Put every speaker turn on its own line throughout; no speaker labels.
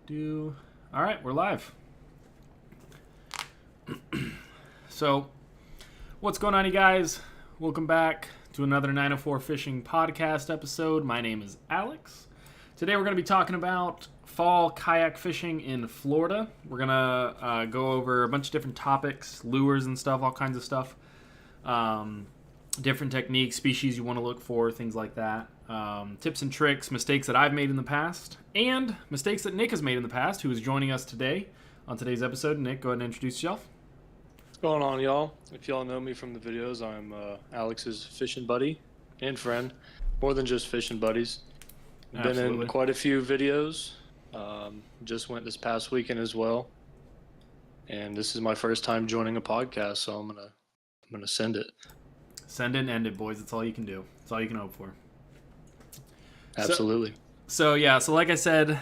All right, we're live. So, what's going on, you guys? Welcome back to another 904 Fishing Podcast episode. My name is Alex. Today we're going to be talking about fall kayak fishing in Florida. We're going to go over a bunch of different topics, lures and stuff, all kinds of stuff. Different techniques, species you want to look for, things like that. Tips and tricks, mistakes that I've made in the past, and mistakes that Nick has made in the past, who is joining us today on today's episode. Nick, go ahead and introduce yourself.
What's going on, y'all? If y'all know me from the videos, I'm Alex's fishing buddy and friend. More than just fishing buddies. Been in quite a few videos. Just went this past weekend as well. And this is my first time joining a podcast, so I'm gonna send it.
Send it and end it, boys. That's all you can do. That's all you can hope for.
Absolutely.
So like I said,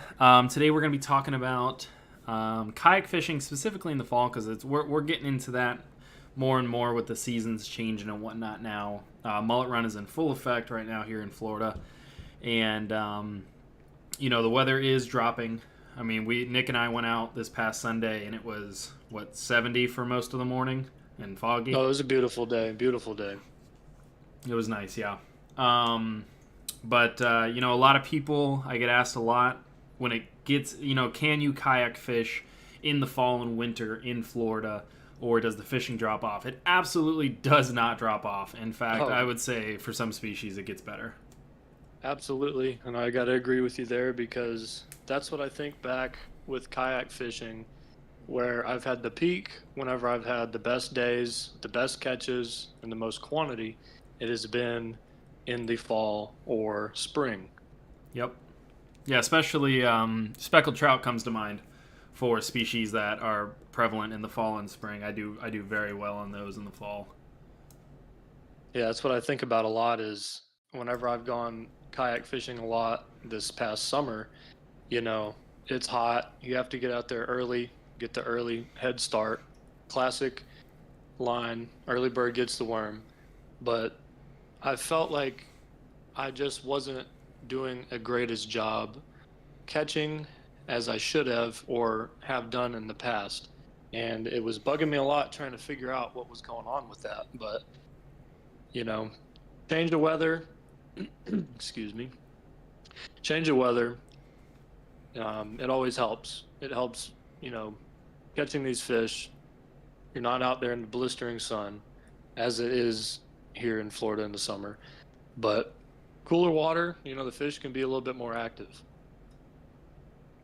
today we're going to be talking about kayak fishing, specifically in the fall, because we're getting into that more and more with the seasons changing and whatnot now. Mullet run is in full effect right now here in Florida. And, the weather is dropping. I mean, Nick and I went out this past Sunday, and it was, 70 for most of the morning and foggy?
Oh, it was a beautiful day. Beautiful day.
It was nice, yeah. But a lot of people, I get asked a lot when it gets, can you kayak fish in the fall and winter in Florida, or does the fishing drop off? It absolutely does not drop off. In fact, I would say for some species it gets better.
Absolutely, and I got to agree with you there, because that's what I think back with kayak fishing, where I've had the peak whenever I've had the best days, the best catches, and the most quantity. It has been in the fall or spring.
Yep. Yeah, especially speckled trout comes to mind for species that are prevalent in the fall and spring. I do very well on those in the fall.
Yeah, that's what I think about a lot is whenever I've gone kayak fishing a lot this past summer, it's hot. You have to get out there early, get the early head start. Classic line, early bird gets the worm. But I felt like I just wasn't doing a greatest job catching as I should have or have done in the past. And it was bugging me a lot trying to figure out what was going on with that. But, change the weather, excuse me, change the weather, it always helps. It helps, catching these fish. You're not out there in the blistering sun as it is here in Florida in the summer, but cooler water, the fish can be a little bit more active.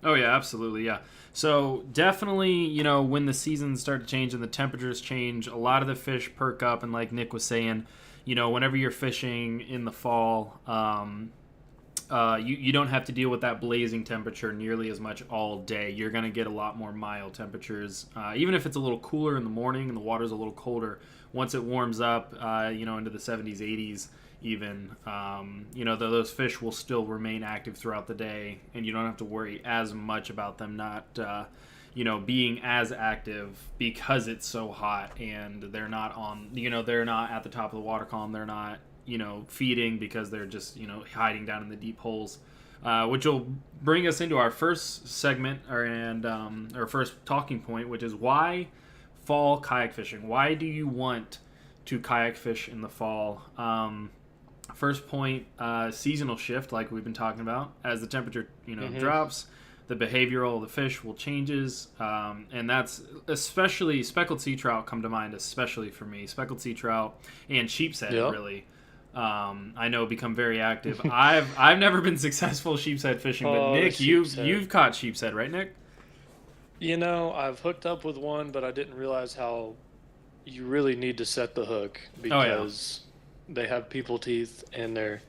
Oh yeah, absolutely, yeah. So definitely, when the seasons start to change and the temperatures change, a lot of the fish perk up, and like Nick was saying, whenever you're fishing in the fall, you don't have to deal with that blazing temperature nearly as much all day. You're going to get a lot more mild temperatures. Even if it's a little cooler in the morning and the water's a little colder, once it warms up, into the 70s, 80s even, those fish will still remain active throughout the day, and you don't have to worry as much about them not, being as active because it's so hot and they're not on, they're not at the top of the water column. They're not, feeding because they're just, hiding down in the deep holes, which will bring us into our first segment our first talking point, which is why fall kayak fishing. Why do you want to kayak fish in the fall? First point, seasonal shift, like we've been talking about. As the temperature, drops, the behavioral of the fish will changes, and that's especially speckled sea trout come to mind, especially for me. Speckled sea trout and sheepshead, really. I know become very active. I've never been successful sheepshead fishing, but Nick, you've caught sheepshead, right, Nick?
I've hooked up with one, but I didn't realize how you really need to set the hook because they have people teeth and they're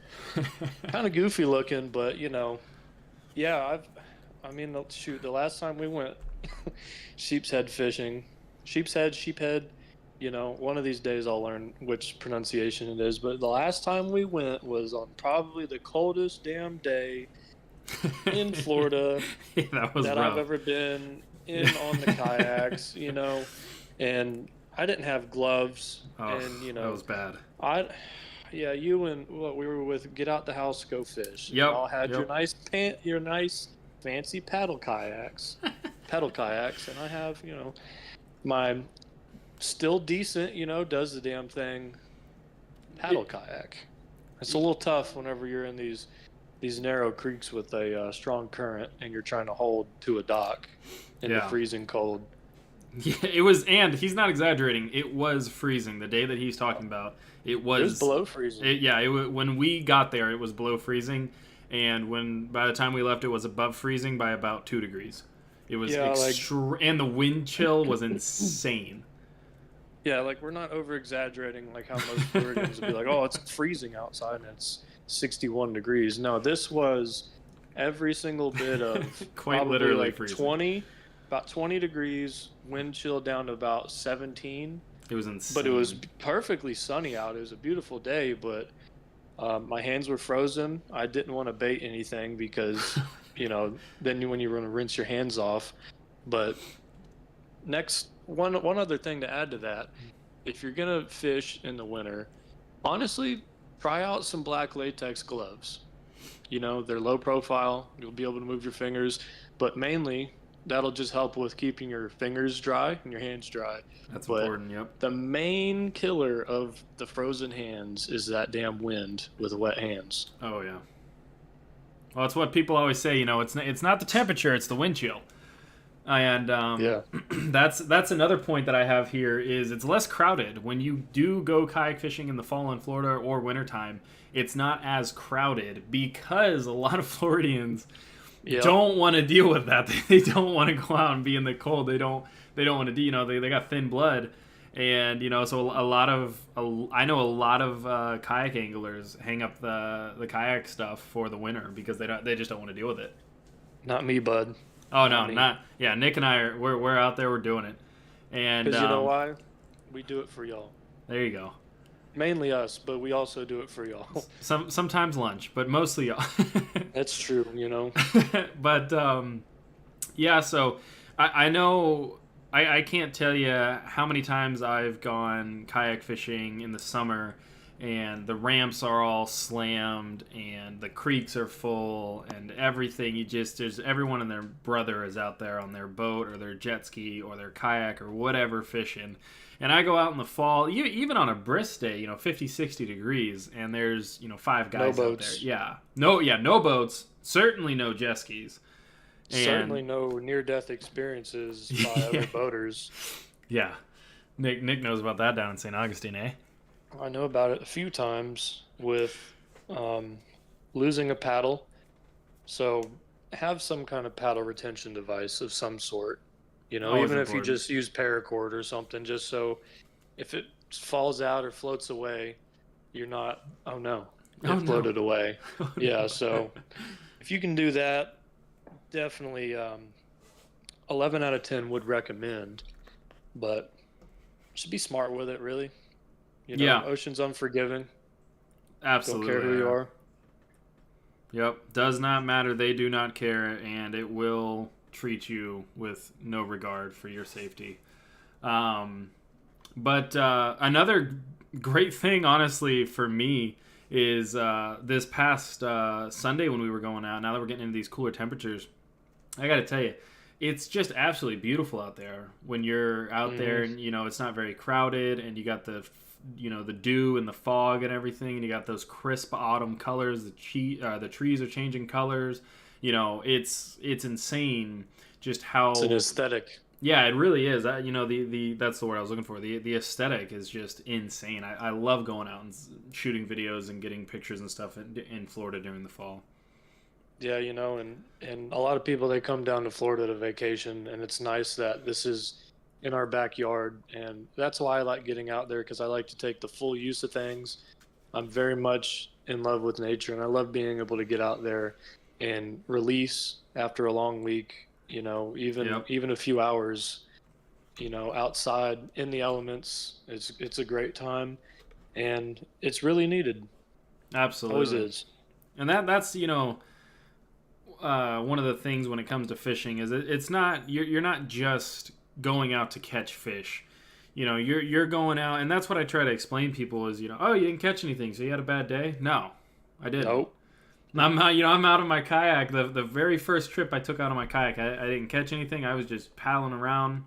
kind of goofy looking, but the last time we went sheepshead fishing, sheephead, one of these days I'll learn which pronunciation it is, but the last time we went was on probably the coldest damn day in Florida that I've ever been in on the kayaks, and I didn't have gloves, and
that was bad.
You and we were with Get Out the House, Go Fish.
Yep.
You all had your nice fancy pedal kayaks, and I have, my still decent, does the damn thing paddle kayak. It's a little tough whenever you're in these narrow creeks with a strong current and you're trying to hold to a dock in the freezing cold.
Yeah, it was, and he's not exaggerating. It was freezing the day that he's talking about. It was
below freezing.
When we got there, it was below freezing, and by the time we left, it was above freezing by about 2 degrees. It was and the wind chill was insane.
Yeah, like we're not over exaggerating like how most Floridians would be like, oh, it's freezing outside and it's 61 degrees. No, this was every single bit of
quite literally
like
freezing.
About 20 degrees, wind chill down to about 17.
It was insane.
But it was perfectly sunny out. It was a beautiful day, but my hands were frozen. I didn't want to bait anything because, then when you want to rinse your hands off. But one other thing to add to that, if you're going to fish in the winter, honestly, try out some black latex gloves. They're low profile. You'll be able to move your fingers, but mainly that'll just help with keeping your fingers dry and your hands dry.
That's important, yep.
The main killer of the frozen hands is that damn wind with wet hands.
Oh, yeah. Well, it's what people always say, it's not the temperature, it's the wind chill. And that's another point that I have here is it's less crowded. When you do go kayak fishing in the fall in Florida or wintertime, it's not as crowded because a lot of Floridians don't want to deal with that. They don't want to go out and be in the cold. They don't want to do, they got thin blood. And, so I know a lot of kayak anglers hang up the kayak stuff for the winter because they just don't want to deal with it.
Not me, bud.
Oh, no, Nick and I we're out there, we're doing it. And
because you know why? We do it for y'all.
There you go.
Mainly us, but we also do it for y'all.
Sometimes lunch, but mostly y'all.
That's true,
But so I know I can't tell you how many times I've gone kayak fishing in the summer and the ramps are all slammed and the creeks are full and everything. There's everyone and their brother is out there on their boat or their jet ski or their kayak or whatever fishing. And I go out in the fall, even on a brisk day, 50, 60 degrees, and there's, 5 guys out there. Yeah. No boats. Certainly no jet skis.
Certainly no near-death experiences by other boaters.
Yeah. Nick knows about that down in St. Augustine, eh?
I know about it a few times with losing a paddle. So have some kind of paddle retention device of some sort. Even if you just use paracord or something, just so if it falls out or floats away, you're not, oh no, it floated away. Yeah, so if you can do that, definitely 11 out of 10 would recommend, but should be smart with it, really. Ocean's unforgiving.
Absolutely.
Don't care who you are.
Yep. Does not matter. They do not care, and it will treat you with no regard for your safety. But another great thing, honestly, for me is this past Sunday when we were going out, now that we're getting into these cooler temperatures, I got to tell you, it's just absolutely beautiful out there when you're out there and, it's not very crowded and you got the dew and the fog and everything, and you got those crisp autumn colors. The trees are changing colors. It's insane just how
it's an aesthetic.
Yeah, it really is. That's the word I was looking for. The aesthetic is just insane. I love going out and shooting videos and getting pictures and stuff in Florida during the fall.
Yeah, and a lot of people, they come down to Florida to vacation, and it's nice that this is in our backyard, and that's why I like getting out there, because I like to take the full use of things. I'm very much in love with nature, and I love being able to get out there and release after a long week, even a few hours, outside in the elements. It's a great time, and it's really needed.
Absolutely.
Always is.
And that's one of the things when it comes to fishing is it's not, you're not just going out to catch fish. You're going out, and that's what I try to explain to people is, oh, you didn't catch anything, so you had a bad day? No, I didn't.
Nope.
I'm out of my kayak. The very first trip I took out of my kayak, I didn't catch anything. I was just paddling around,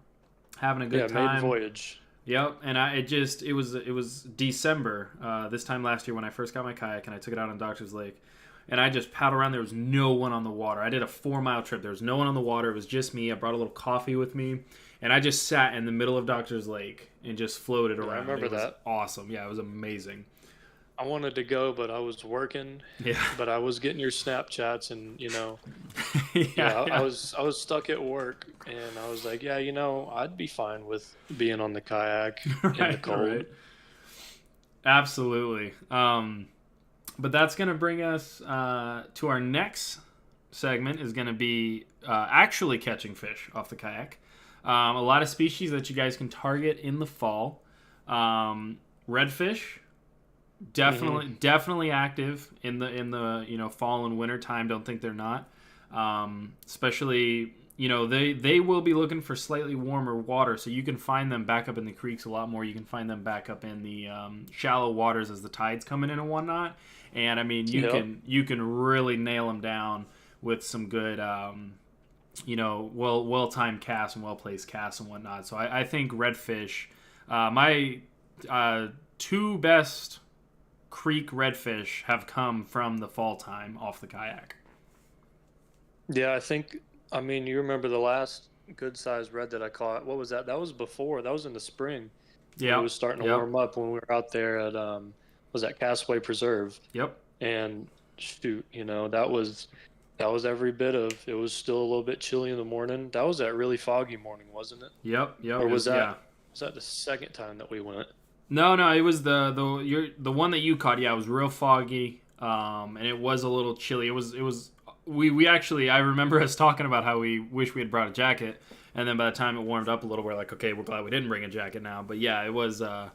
having a good
Yeah, maiden
time.
voyage.
Yep, and it was December this time last year when I first got my kayak and I took it out on Doctor's Lake, and I just paddled around. There was no one on the water. I did a 4 mile trip. There was no one on the water. It was just me. I brought a little coffee with me, and I just sat in the middle of Doctor's Lake and just floated
Yeah, I
around.
remember
It was
that.
awesome. Yeah, it was amazing.
I wanted to go, but I was working.
Yeah,
But I was getting your Snapchats, and
yeah,
I
yeah.
was stuck at work, and I was like, yeah, I'd be fine with being on the kayak in the
Right,
cold.
right. Absolutely. But that's going to bring us to our next segment is going to be actually catching fish off the kayak. A lot of species that you guys can target in the fall. Redfish,
Hmm.
definitely active in the fall and winter time. Don't think they're not. Especially they will be looking for slightly warmer water, so you can find them back up in the creeks a lot more. You can find them back up in the shallow waters as the tides coming in and whatnot. And I mean,
Yep.
you can really nail them down with some good well timed casts and well placed casts and whatnot. So I think redfish, my two best creek redfish have come from the fall time off the kayak.
Yeah, I mean, you remember the last good sized red that I caught. What was that? That was before. That was in the spring when it
Yep,
was starting to
yep,
warm up when we were out there at was that Castaway Preserve.
yep,
And shoot, that was every bit of it was still a little bit chilly in the morning. That was that really foggy morning, wasn't it?
yep.
Or
It was yeah.
was that the second time that we went?
No, it was the one that you caught. Yeah, it was real foggy, and it was a little chilly. It was we actually I remember us talking about how we wish we had brought a jacket, and then by the time it warmed up a little, we're like, okay, we're glad we didn't bring a jacket now. But yeah, it was a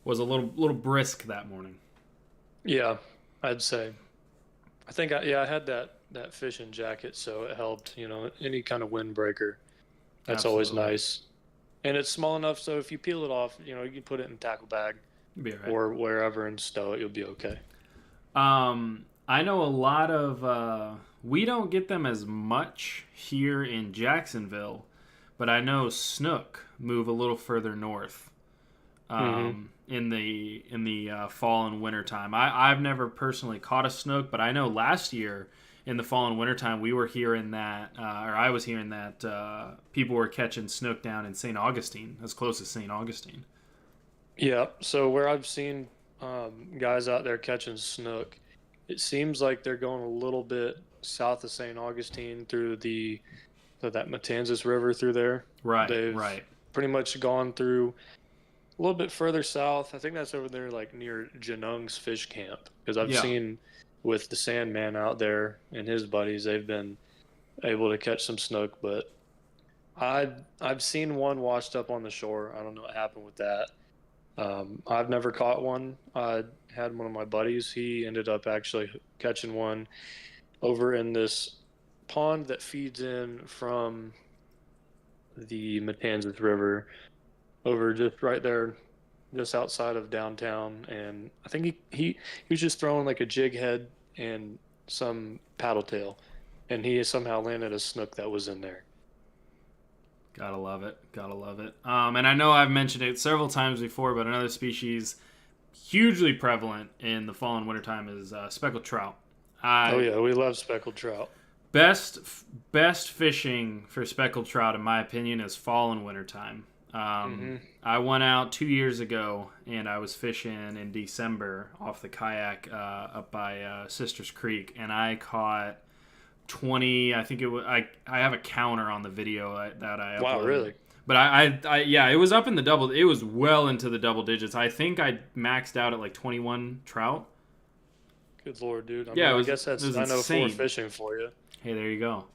little brisk that morning.
Yeah, I'd say. I had that fishing jacket, so it helped. Any kind of windbreaker, that's always
Absolutely,
nice. And it's small enough so if you peel it off, you can put it in a tackle bag
be all right.
or wherever and stow it. You'll be okay.
I know a lot of we don't get them as much here in Jacksonville, but I know snook move a little further north.
Hmm.
In the fall and winter time. I've never personally caught a snook, but I know last year in the fall and winter time we were hearing that, or I was hearing that people were catching snook down in St. Augustine, as close as St. Augustine.
Yeah. So where I've seen guys out there catching snook, it seems like they're going a little bit south of St. Augustine through that Matanzas River through there.
Right,
They've
right.
pretty much gone through a little bit further south. I think that's over there, like near Janung's fish camp. Because I've
Yeah.
seen with the Sandman out there and his buddies, they've been able to catch some snook. But I've seen one washed up on the shore. I don't know what happened with that. I've never caught one. I had one of my buddies. He ended up actually catching one over in this pond that feeds in from the Matanzas River over just right there, just outside of downtown. And I think he was just throwing like a jig head and some paddle tail, and he somehow landed a snook that was in there.
Gotta love it. Gotta love it. And I know I've mentioned it several times before, but another species hugely prevalent in the fall and winter time is speckled trout.
Oh
I
yeah, we love speckled trout.
best best fishing for speckled trout, in my opinion, is fall and winter time.
Hmm.
I went out 2 years ago and I was fishing in December off the kayak up by Sisters Creek, and I caught 20. I think it was. I have a counter on the video that I
Wow,
uploaded.
really?
But yeah, it was up in the double. It was well into the double digits. I think I maxed out at like 21 trout.
Good lord, dude. I
Yeah,
mean,
it
I
was
guess
it was
I know for
insane.
fishing for you.
Hey, there you go.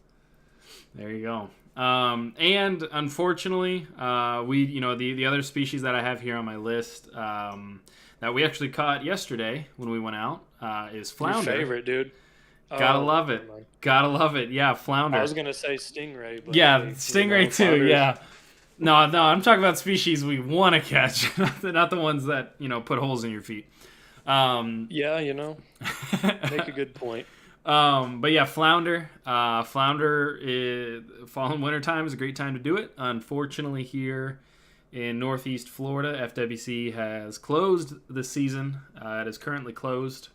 There you go. And unfortunately, the other species that I have here on my list that we actually caught yesterday when we went out is
Your
flounder.
favorite, dude.
Gotta
Oh,
love
never
it.
mind.
Gotta love it. Yeah,
I
flounder.
was gonna say stingray, but
Yeah,
hey,
stingray too.
flounders.
Yeah. No, no, I'm talking about species we want to catch, not the ones that put holes in your feet. Um,
Yeah, make a good point.
But yeah, flounder. Flounder is fall and winter time is a great time to do it. Unfortunately, here in Northeast Florida, FWC has closed the season. It is currently closed.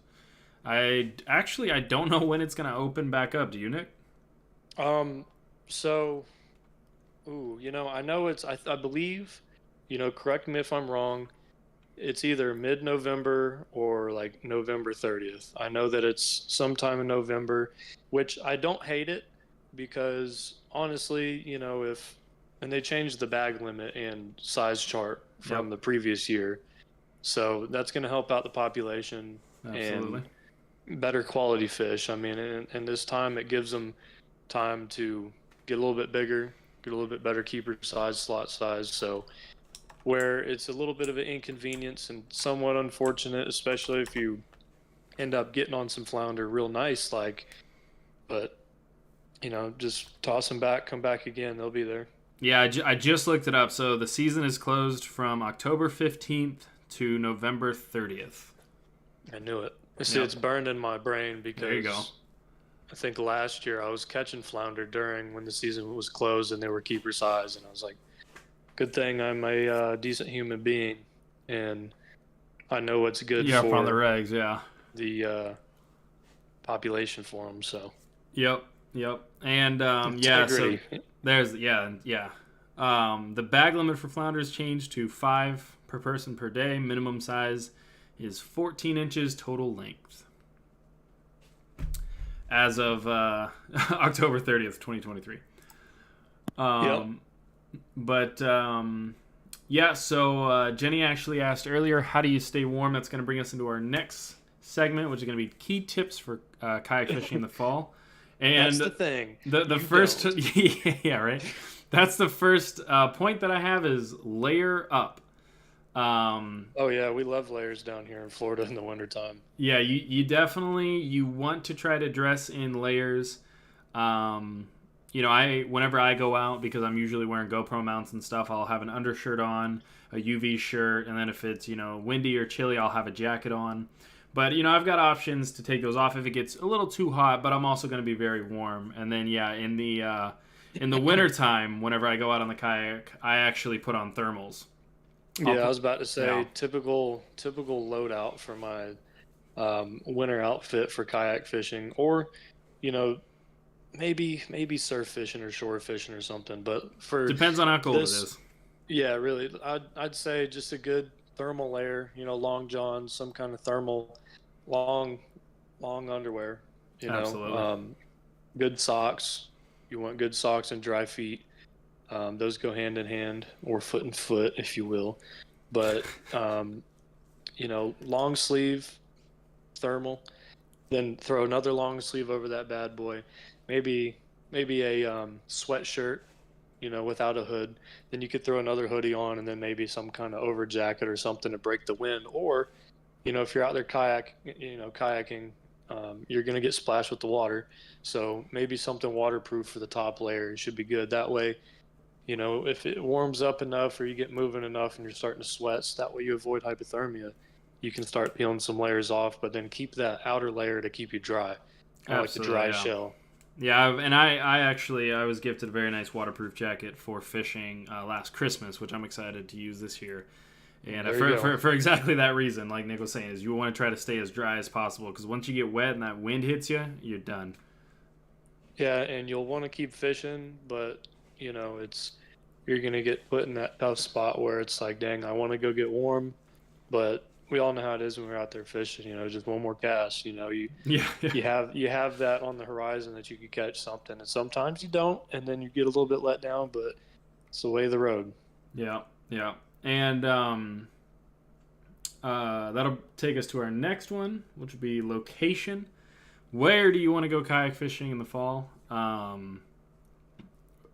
I don't know when it's gonna open back up. Do you, Nick?
Um, so, I know I believe, correct me if I'm wrong. It's either mid-November or like November 30th. I know that it's sometime in November, which I don't hate it because honestly, if and they changed the bag limit and size chart
Yep,
from the previous year. So that's going to help out the population
absolutely.
and better quality fish. I mean, and this time it gives them time to get a little bit bigger, get a little bit better keeper size, slot size. So where it's a little bit of an inconvenience and somewhat unfortunate, especially if you end up getting on some flounder real nice, like, but just toss them back, come back again, they'll be there.
Yeah, I just looked it up. So the season is closed from October 15th to November 30th.
I knew it. See,
Yep.
it's burned in my brain
There you go.
because I think last year I was catching flounder during when the season was closed and they were keeper size, and I was like, good thing I'm a decent human being and I know what's good
Yeah, up on the
for
regs. Yeah.
the population for them. So
Yep. Yep. And yeah, so
integrity.
there's yeah. The bag limit for flounders changed to 5 per person per day. Minimum size is 14 inches total length. As of October 30th, 2023.
Yep.
But yeah, so Jenny actually asked earlier, how do you stay warm? That's going to bring us into our next segment, which is going to be key tips for kayak fishing in the fall. And
That's the thing.
the
You
first,
don't.
yeah, right. That's the first point that I have is layer up.
Oh yeah, we love layers down here in Florida in the wintertime.
Yeah, you definitely you want to try to dress in layers. Um, I whenever I go out because I'm usually wearing GoPro mounts and stuff, I'll have an undershirt on, a UV shirt, and then if it's windy or chilly, I'll have a jacket on. But I've got options to take those off if it gets a little too hot. But I'm also going to be very warm. And then yeah, in the winter time, whenever I go out on the kayak, I actually put on thermals. I'll
Yeah, I
put
was about to
yeah.
say typical loadout for my winter outfit for kayak fishing, or you know maybe surf fishing or shore fishing or something. But for
Depends on how cold it
this,
is.
yeah, really, I'd say just a good thermal layer. Long johns, some kind of thermal, long long underwear.
Absolutely.
Good socks. You want good socks and dry feet. Those go hand in hand, or foot and foot, if you will. But long sleeve thermal, then throw another long sleeve over that bad boy. Maybe a sweatshirt, without a hood. Then you could throw another hoodie on, and then maybe some kind of over jacket or something to break the wind. Or, if you're out there kayaking, you're gonna get splashed with the water. So maybe something waterproof for the top layer should be good. That way, if it warms up enough or you get moving enough and you're starting to sweat, so that way you avoid hypothermia, you can start peeling some layers off, but then keep that outer layer to keep you dry, kind of like the
Absolutely,
dry
yeah.
shell.
Yeah, and I was gifted a very nice waterproof jacket for fishing last Christmas, which I'm excited to use this year. And
There you go.
for exactly that reason, like Nick was saying, is you want to try to stay as dry as possible because once you get wet and that wind hits you, you're done.
Yeah, and you'll want to keep fishing, but it's you're gonna get put in that tough spot where it's like, dang, I want to go get warm, but we all know how it is when we're out there fishing. Just one more cast.
Yeah,
You have that on the horizon that you could catch something, and sometimes you don't, and then you get a little bit let down, but it's the way of the road.
yeah, yeah. And that'll take us to our next one, which would be location. Where do you want to go kayak fishing in the fall?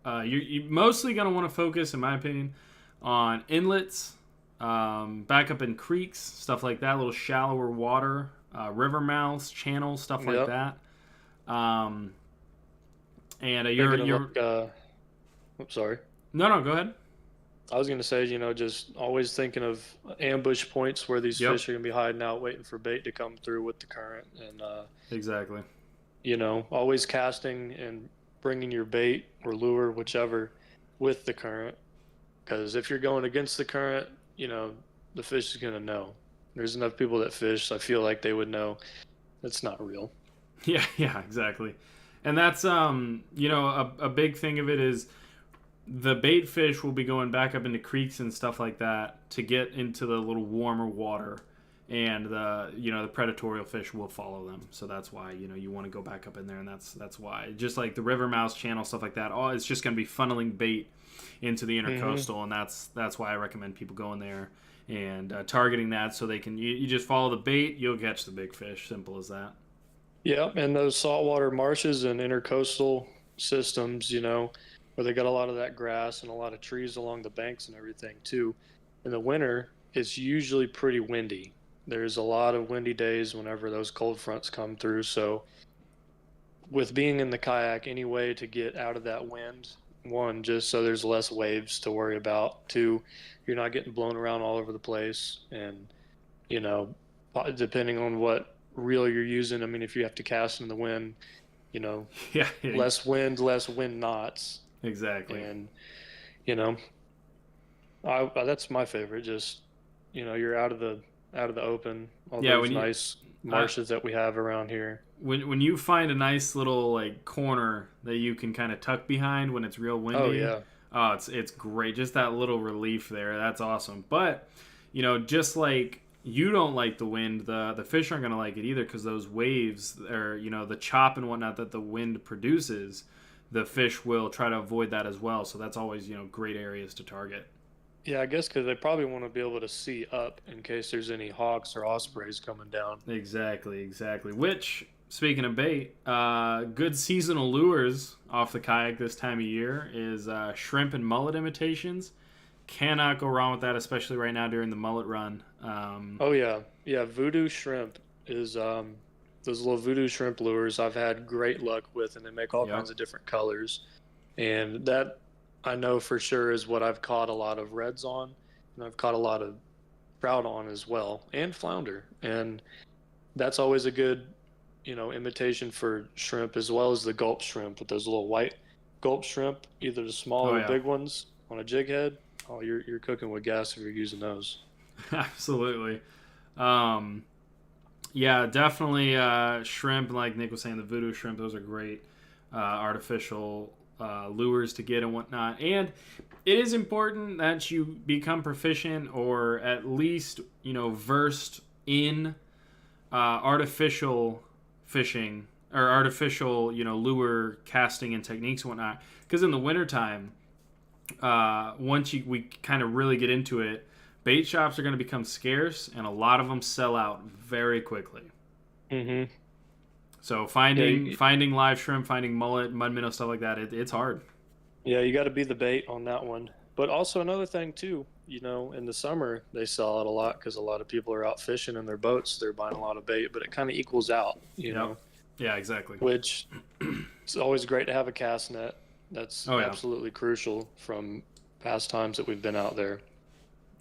You're mostly going to want to focus, in my opinion, on inlets, back up in creeks, stuff like that, a little shallower water, river mouths, channels, stuff like
Yep.
that. Um, and
Taking a look. Oops, sorry.
no, go ahead.
I was gonna say, just always thinking of ambush points where these
Yep,
fish are gonna be hiding out, waiting for bait to come through with the current, and
exactly.
Always casting and bringing your bait or lure, whichever, with the current. Because if you're going against the current, the fish is going to know. There's enough people that fish, I feel like they would know it's not real.
Yeah, yeah, exactly. And that's a big thing of it is the bait fish will be going back up into creeks and stuff like that to get into the little warmer water, and the predatorial fish will follow them. So that's why you want to go back up in there, and that's why, just like the river mouse channel, stuff like that, it's just going to be funneling bait into the intercoastal, and that's why I recommend people going there and targeting that, so they can you just follow the bait, you'll catch the big fish. Simple as that.
Yeah, and those saltwater marshes and intercoastal systems, where they got a lot of that grass and a lot of trees along the banks and everything too. In the winter, it's usually pretty windy. There's a lot of windy days whenever those cold fronts come through. So, with being in the kayak, any way to get out of that wind, one, just so there's less waves to worry about. Two, you're not getting blown around all over the place. And, depending on what reel you're using, I mean, if you have to cast in the wind,
Yeah,
less wind knots.
exactly.
And, that's my favorite. Just, you're out of the open, all those nice marshes that we have around here.
When you find a nice little like corner that you can kind of tuck behind when it's real windy, it's great. Just that little relief there, that's awesome. But just like you don't like the wind, the fish aren't going to like it either, because those waves, or the chop and whatnot that the wind produces, the fish will try to avoid that as well. So that's always great areas to target.
Yeah, I guess because they probably want to be able to see up in case there's any hawks or ospreys coming down.
Exactly. Which, speaking of bait, good seasonal lures off the kayak this time of year is shrimp and mullet imitations. Cannot go wrong with that, especially right now during the mullet run.
Oh yeah, voodoo shrimp is those little voodoo shrimp lures I've had great luck with, and they make all kinds of different colors, and that I know for sure is what I've caught a lot of reds on, and I've caught a lot of trout on as well, and flounder, and that's always a good imitation for shrimp, as well as the gulp shrimp with those little white gulp shrimp, either the small or big ones on a jig head. Oh, you're cooking with gas if you're using those.
Absolutely. Yeah, definitely shrimp, like Nick was saying, the voodoo shrimp, those are great artificial lures to get and whatnot. And it is important that you become proficient, or at least, versed in artificial fishing, or artificial, lure casting and techniques and whatnot. Because in the wintertime, once we kind of really get into it, bait shops are going to become scarce, and a lot of them sell out very quickly.
Mm-hmm.
So finding live shrimp, finding mullet, mud minnow, stuff like that, it's hard.
Yeah, you got to be the bait on that one. But also another thing too, in the summer they sell out a lot because a lot of people are out fishing in their boats. They're buying a lot of bait, but it kind of equals out, know.
Yeah, exactly.
Which it's always great to have a cast net. That's absolutely crucial from past times that we've been out there.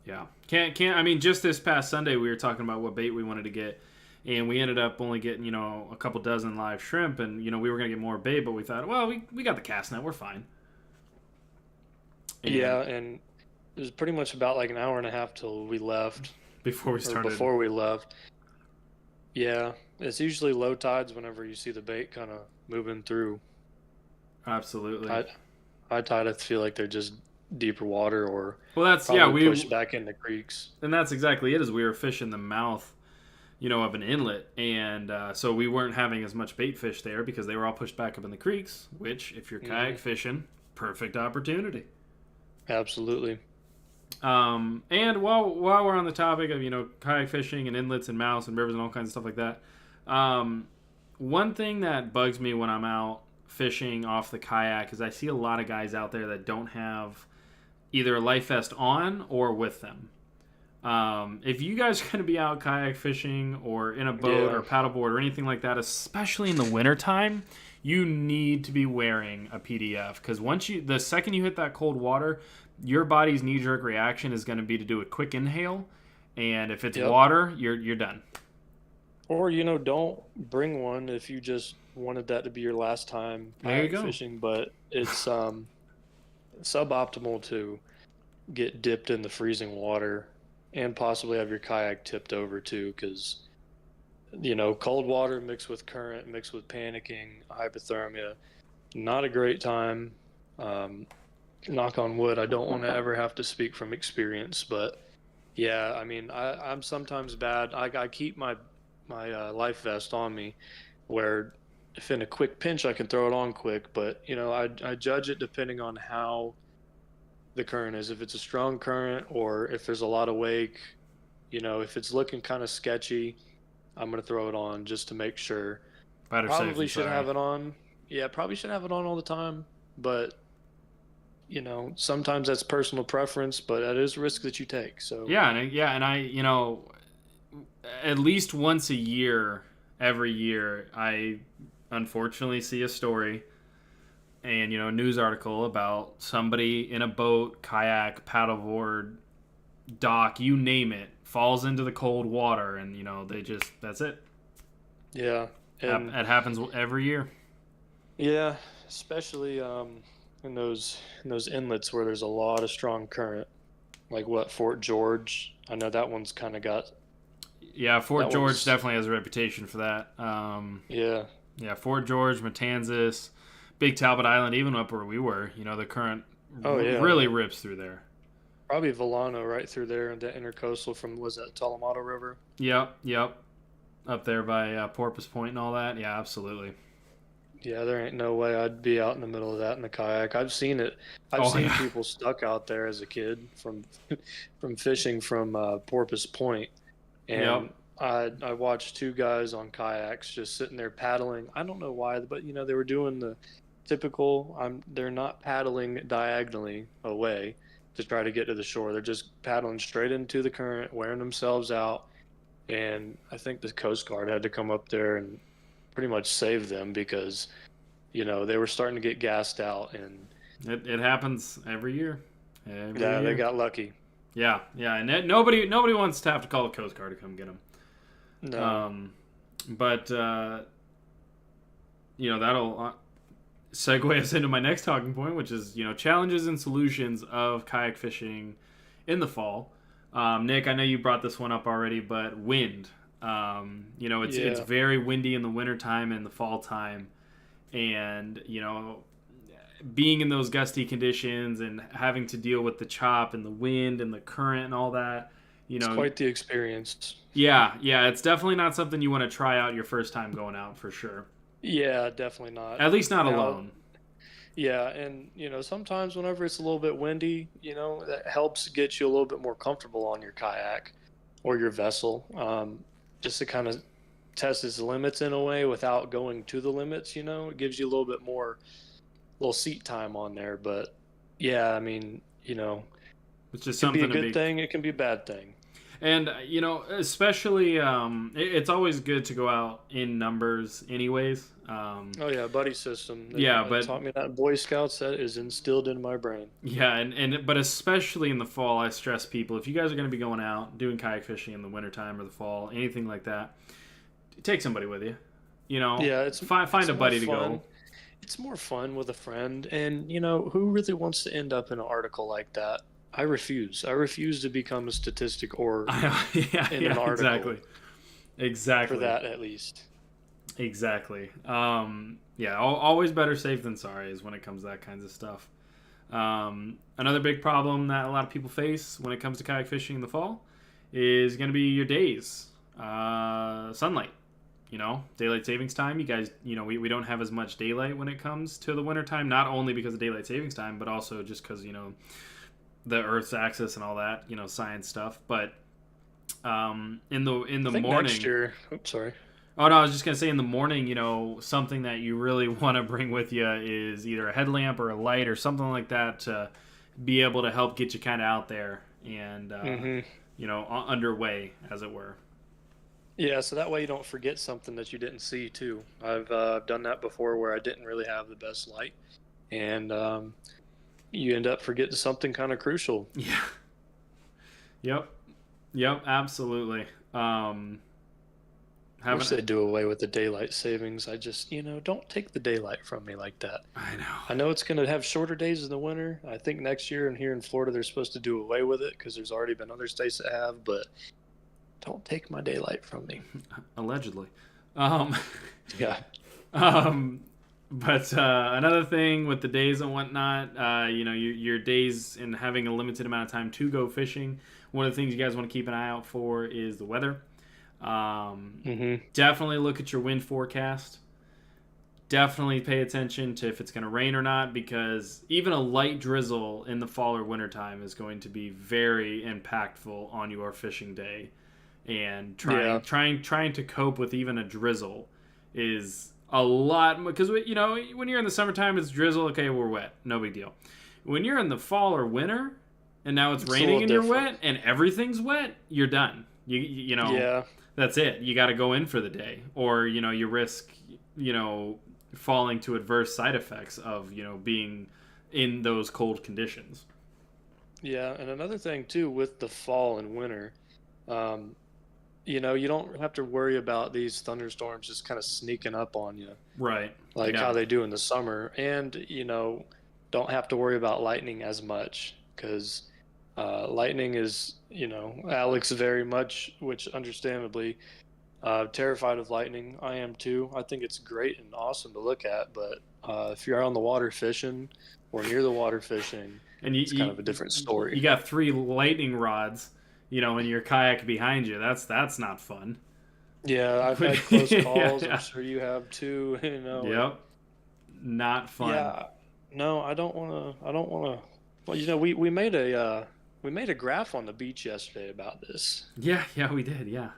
Yeah. Can't I mean, just this past Sunday we were talking about what bait we wanted to get, and we ended up only getting, a couple dozen live shrimp, and we were going to get more bait, but we thought, well, we got the cast net, we're fine.
And and it was pretty much about like an hour and a half till we left.
Before we left.
Yeah, it's usually low tides whenever you see the bait kind of moving through.
Absolutely.
High tide, I feel like they're just deeper water, or
we
push back in the creeks.
And that's exactly it. Is we were fishing the mouth, of an inlet, and so we weren't having as much bait fish there because they were all pushed back up in the creeks. Which, if you're kayak fishing, perfect opportunity.
Absolutely.
And while we're on the topic of kayak fishing and inlets and mouths and rivers and all kinds of stuff like that, one thing that bugs me when I'm out fishing off the kayak is I see a lot of guys out there that don't have either a life vest on or with them. If you guys are going to be out kayak fishing or in a boat or paddleboard or anything like that, especially in the wintertime, you need to be wearing a PDF, because the second you hit that cold water, your body's knee-jerk reaction is going to be to do a quick inhale, and if it's water, you're done.
Or, don't bring one if you just wanted that to be your last time
There you
kayak
go.
fishing, but it's suboptimal to get dipped in the freezing water and possibly have your kayak tipped over too, because cold water mixed with current, mixed with panicking, hypothermia, not a great time. Um, Knock on wood, I don't want to ever have to speak from experience, but yeah, I mean, I'm sometimes bad. I keep my life vest on me, where if in a quick pinch I can throw it on quick, but I judge it depending on how the current is. If it's a strong current or if there's a lot of wake, if it's looking kind of sketchy, I'm gonna throw it on just to make sure.
Better safe
Probably
than
should
sorry.
have it on. Yeah, probably should have it on all the time, but sometimes that's personal preference, but that is a risk that you take. So
And I, at least once a year, every year, I unfortunately see a story and a news article about somebody in a boat, kayak, paddleboard, dock, you name it, falls into the cold water, and they just that's it.
yeah, and
It happens every year.
yeah, especially in those inlets where there's a lot of strong current, like what Fort George. I know that one's kind of got
Yeah, Fort
that
George
one's
definitely has a reputation for that.
yeah.
Yeah, Fort George, Matanzas, Big Talbot Island, even up where we were, the current
Oh yeah,
really rips through there.
probably Volano right through there in the intercoastal from was that Tolomato River.
Yep, yep. Up there by Porpoise Point and all that. Yeah, absolutely.
Yeah, there ain't no way I'd be out in the middle of that in the kayak. I've seen it. I've
Oh
seen
yeah.
people stuck out there as a kid from from fishing from Porpoise Point,
Yep.
and I watched two guys on kayaks just sitting there paddling. I don't know why, but they were doing the typical. They're not paddling diagonally away to try to get to the shore. They're just paddling straight into the current, wearing themselves out. And I think the Coast Guard had to come up there and pretty much save them because they were starting to get gassed out, and
It happens every year. Every
yeah, they
year.
got lucky.
Yeah, yeah, and nobody wants to have to call the Coast Guard to come get them.
No.
But that'll segue us into my next talking point, which is challenges and solutions of kayak fishing in the fall. Nick, I know you brought this one up already, but wind. It's
Yeah.
very windy in the wintertime and the fall time, and being in those gusty conditions and having to deal with the chop and the wind and the current and all that.
It's quite the experience.
Yeah, it's definitely not something you want to try out your first time going out for sure.
Yeah, definitely not.
At least not
Now,
alone.
yeah, and sometimes whenever it's a little bit windy, that helps get you a little bit more comfortable on your kayak or your vessel, just to kind of test its limits in a way without going to the limits. It gives you a little bit more little seat time on there. But yeah, I mean,
It's just
it can be a
something to
good
be.
thing, it can be a bad thing.
And especially, it's always good to go out in numbers, anyways.
Oh yeah, buddy system. They
Yeah, but
taught me that in Boy Scouts. That is instilled in my brain.
yeah, and but especially in the fall, I stress people if you guys are going to be going out doing kayak fishing in the wintertime or the fall, anything like that, take somebody with you.
Yeah, it's
Find
it's
a
more
buddy to
fun.
go.
It's more fun with a friend, and who really wants to end up in an article like that? I refuse. I refuse to become a statistic or
Yeah,
in an
yeah,
article
exactly,
for
exactly.
that at least.
Exactly. Yeah, always better safe than sorry is when it comes to that kinds of stuff. Another big problem that a lot of people face when it comes to kayak fishing in the fall is going to be your days. Sunlight. Daylight savings time. You guys, we don't have as much daylight when it comes to the wintertime, not only because of daylight savings time, but also just because, the Earth's axis and all that, science stuff. But in
I
the
think next
morning.
year. Oops, sorry.
Oh no, I was just gonna say in the morning, something that you really want to bring with you is either a headlamp or a light or something like that to be able to help get you kind of out there and
Hmm.
underway, as it were.
Yeah, so that way you don't forget something that you didn't see too. I've done that before where I didn't really have the best light, and you end up forgetting something kind of crucial.
Yeah. Yep. Yep. Absolutely.
Wish they'd do away with the daylight savings. I just, don't take the daylight from me like that.
I know.
I know it's going to have shorter days in the winter. I think next year and here in Florida, they're supposed to do away with it because there's already been other states that have, but don't take my daylight from me.
Allegedly.
Yeah.
But another thing with the days and whatnot, your days and having a limited amount of time to go fishing, one of the things you guys want to keep an eye out for is the weather. Definitely look at your wind forecast. Definitely pay attention to if it's going to rain or not, because even a light drizzle in the fall or winter time is going to be very impactful on your fishing day. And trying to cope with even a drizzle is a lot, because when you're in the summertime, it's drizzle, okay, we're wet, no big deal. When you're in the fall or winter and now it's raining and you're wet and everything's wet, you're done. Yeah. That's it. You got to go in for the day, or you risk falling to adverse side effects of being in those cold conditions.
Yeah, and another thing too with the fall and winter, you don't have to worry about these thunderstorms just kind of sneaking up on you,
right?
Like how they do in the summer, and don't have to worry about lightning as much, because lightning is, Alex very much, which understandably, terrified of lightning. I am too. I think it's great and awesome to look at, but if you're on the water fishing or near the water fishing, and it's kind of a different story.
You got 3 lightning rods, in your kayak behind you. That's not fun.
Yeah, I've had close calls. Yeah. I'm sure you have too.
Yep. Not fun.
Yeah. No, I don't want to. Well, we made a graph on the beach yesterday about this.
Yeah, we did. Yeah,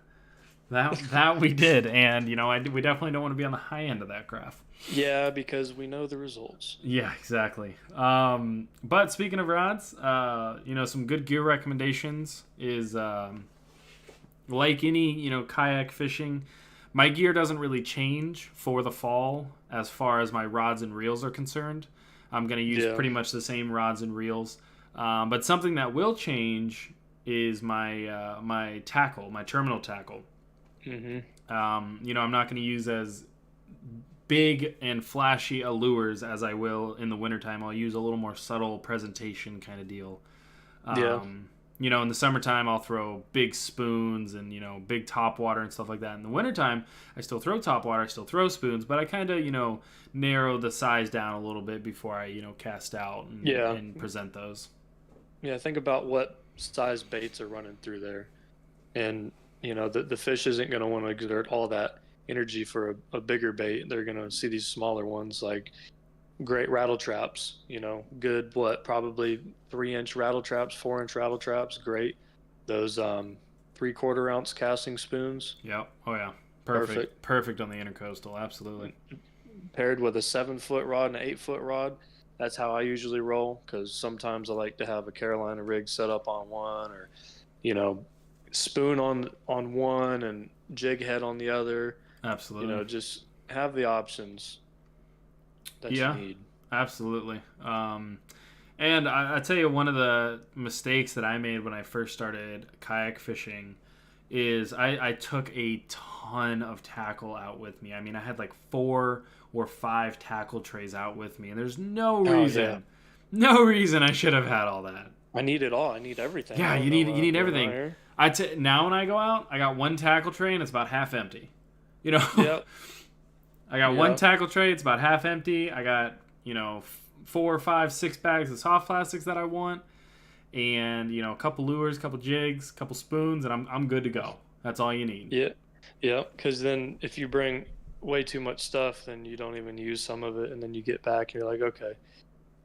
that we did, and we definitely don't want to be on the high end of that graph.
Yeah, because we know the results.
Yeah, exactly. But speaking of rods, some good gear recommendations is like any kayak fishing. My gear doesn't really change for the fall as far as my rods and reels are concerned. I'm going to use pretty much the same rods and reels. But something that will change is my tackle, my terminal tackle. I'm not going to use as big and flashy allures as I will in the wintertime. I'll use a little more subtle presentation kind of deal. In the summertime, I'll throw big spoons and, big topwater and stuff like that. In the wintertime, I still throw topwater, I still throw spoons, but I kind of, narrow the size down a little bit before I, cast out and present those.
Yeah, think about what size baits are running through there. And, the fish isn't going to want to exert all that energy for a bigger bait. They're going to see these smaller ones, like great rattle traps, good, probably 3-inch rattle traps, 4-inch rattle traps, great. Those 3/4 ounce casting spoons.
Yeah. Oh yeah. Perfect on the intercoastal. Absolutely.
Paired with a 7-foot rod and an 8-foot rod. That's how I usually roll, because sometimes I like to have a Carolina rig set up on one, or, spoon on one and jig head on the other.
Absolutely.
Just have the options that you need.
Absolutely. And I tell you, one of the mistakes that I made when I first started kayak fishing is I took a ton of tackle out with me. I mean, I had like 4 or 5 tackle trays out with me, and there's no reason I should have had all that.
I need it all. I need everything.
Yeah, you need everything. Now when I go out, I got 1 tackle tray and it's about half empty.
Yep.
I got 1 tackle tray, it's about half empty. I got 4, 5, 6 bags of soft plastics that I want, and a couple lures, a couple jigs, a couple spoons, and I'm good to go. That's all you need.
Yeah. Because then if you bring way too much stuff, then you don't even use some of it, and then you get back, you're like, okay,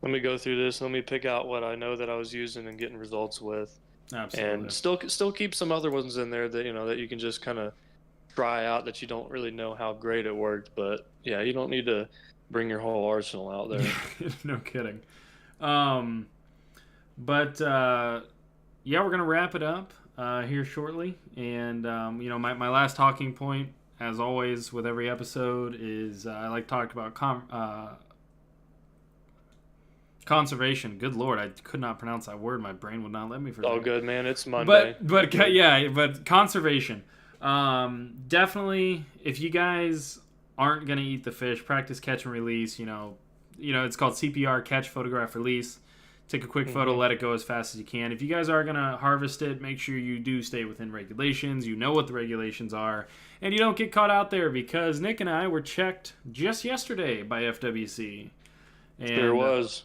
let me go through this. Let me pick out what I know that I was using and getting results with.
Absolutely.
And still keep some other ones in there that that you can just kind of try out, that you don't really know how great it worked. But yeah, you don't need to bring your whole arsenal out there.
No kidding. But we're gonna wrap it up here shortly, and my last talking point, as always with every episode, is I like to talk about conservation. Good Lord, I could not pronounce that word. My brain would not let me.
Oh, good, man. It's Monday.
But conservation. Definitely, if you guys aren't gonna eat the fish, practice catch and release. It's called CPR: catch, photograph, release. Take a quick photo, let it go as fast as you can. If you guys are gonna harvest it, make sure you do stay within regulations. You know what the regulations are, and you don't get caught out there, because Nick and I were checked just yesterday by FWC. And
Sure was.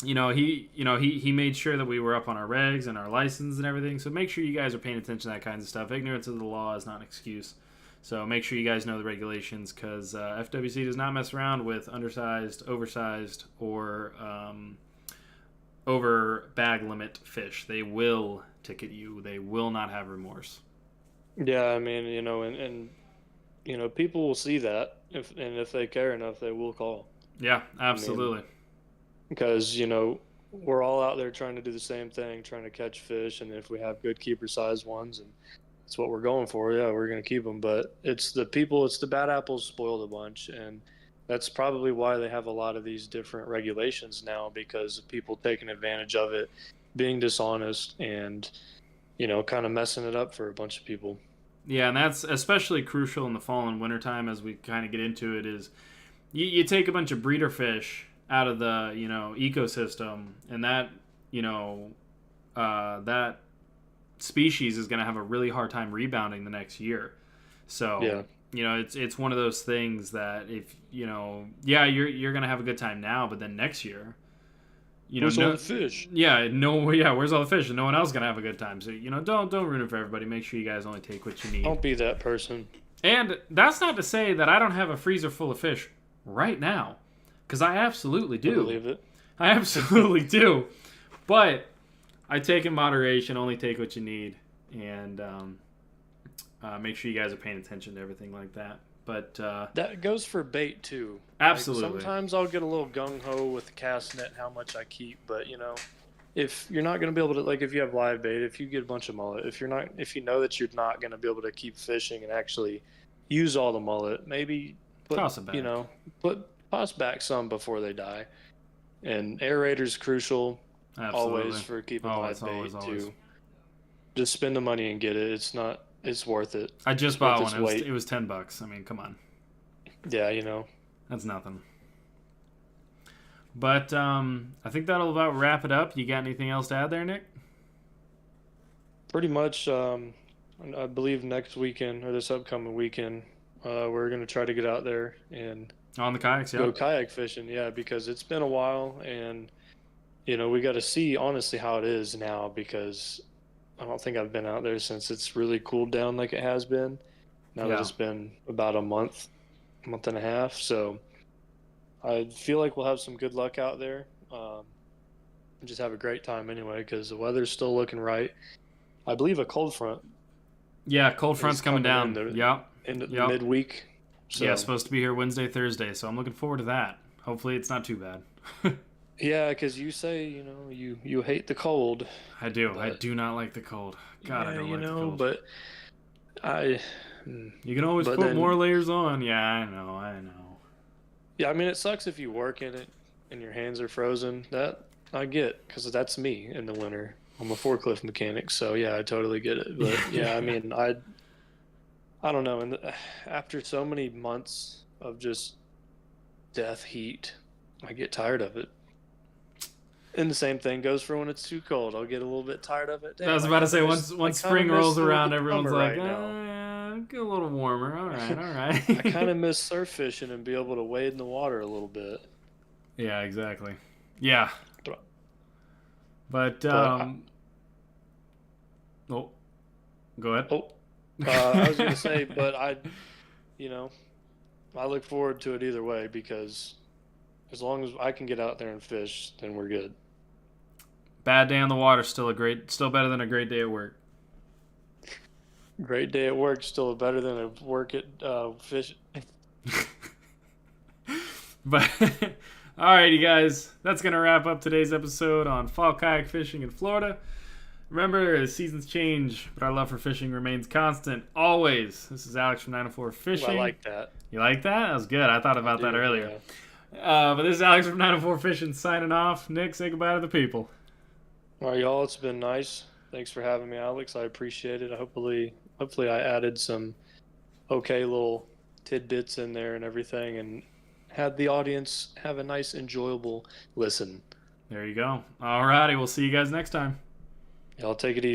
he made sure that we were up on our regs and our license and everything. So make sure you guys are paying attention to that kinds of stuff. Ignorance of the law is not an excuse. So make sure you guys know the regulations, because FWC does not mess around with undersized, oversized, or over bag limit fish. They will ticket you. They will not have remorse.
Yeah, I mean, and people will see that, if they care enough, they will call.
Yeah, absolutely.
Because, we're all out there trying to do the same thing, trying to catch fish, and if we have good keeper size ones, and that's what we're going for, yeah, we're going to keep them. But it's the bad apples spoiled a bunch, and that's probably why they have a lot of these different regulations now, because of people taking advantage of it, being dishonest, and, kind of messing it up for a bunch of people.
Yeah, and that's especially crucial in the fall and winter time, as we kind of get into it, is you take a bunch of breeder fish out of the ecosystem, and that that species is going to have a really hard time rebounding the next year. So it's one of those things that if you're going to have a good time now, but then next year,
where's all the fish?
Where's all the fish? And no one else is going to have a good time. So don't ruin it for everybody. Make sure you guys only take what you need.
Don't be that person.
And that's not to say that I don't have a freezer full of fish right now, because I absolutely do.
I believe it.
I absolutely do. But I take in moderation, only take what you need, and make sure you guys are paying attention to everything like that. But
that goes for bait too.
Absolutely.
Like, sometimes I'll get a little gung-ho with the cast net and how much I keep, but if you're not going to be able to, like, if you have live bait, if you get a bunch of mullet, if you know that you're not going to be able to keep fishing and actually use all the mullet, maybe
toss it back.
Toss back some before they die. And aerator's crucial.
Absolutely.
Always for keeping live bait
always.
too. Just spend the money and get it. It's worth it.
I just bought one. It was $10. I mean, come on.
Yeah,
that's nothing. But I think that'll about wrap it up. You got anything else to add there, Nick?
Pretty much. I believe next weekend, or this upcoming weekend, we're going to try to get out there and
on the kayaks,
go kayak fishing. Yeah, because it's been a while, and we got to see honestly how it is now, because I don't think I've been out there since it's really cooled down like it has been. Now that it's been about a month and a half, so I feel like we'll have some good luck out there. Just have a great time anyway, because the weather's still looking right. I believe a cold front.
Yeah, cold front's coming down.
In midweek. So.
Yeah, it's supposed to be here Wednesday, Thursday, so I'm looking forward to that. Hopefully it's not too bad.
Yeah, because you say, you hate the cold.
I do. I do not like the cold. God, I don't like the cold.
But
you can always put more layers on. Yeah, I know.
Yeah, I mean, it sucks if you work in it and your hands are frozen. That I get, because that's me in the winter. I'm a forklift mechanic, so yeah, I totally get it. But yeah, I mean, I don't know. And after so many months of just death heat, I get tired of it. And the same thing goes for when it's too cold. I'll get a little bit tired of it. Damn,
I was about to say, once spring rolls around, everyone's like,
get
a little warmer. All right.
I kind of miss surf fishing and be able to wade in the water a little bit.
Yeah, exactly. Yeah. But go ahead.
I was going to say, but I look forward to it either way, because as long as I can get out there and fish, then we're good.
Bad day on the water, still better than a great day at work.
Great day at work, still better than a work at fish.
But all right, you guys, that's gonna wrap up today's episode on fall kayak fishing in Florida. Remember, the seasons change, but our love for fishing remains constant, always. This is Alex from 904 Fishing.
Well, I like that.
You like that? That was good. I thought about that earlier. Yeah. But this is Alex from 904 Fishing signing off. Nick, say goodbye to the people.
All right, y'all. It's been nice. Thanks for having me, Alex. I appreciate it. Hopefully Hopefully, I added some okay little tidbits in there and everything, and had the audience have a nice, enjoyable listen.
There you go. Alrighty, we'll see you guys next time.
Y'all take it easy.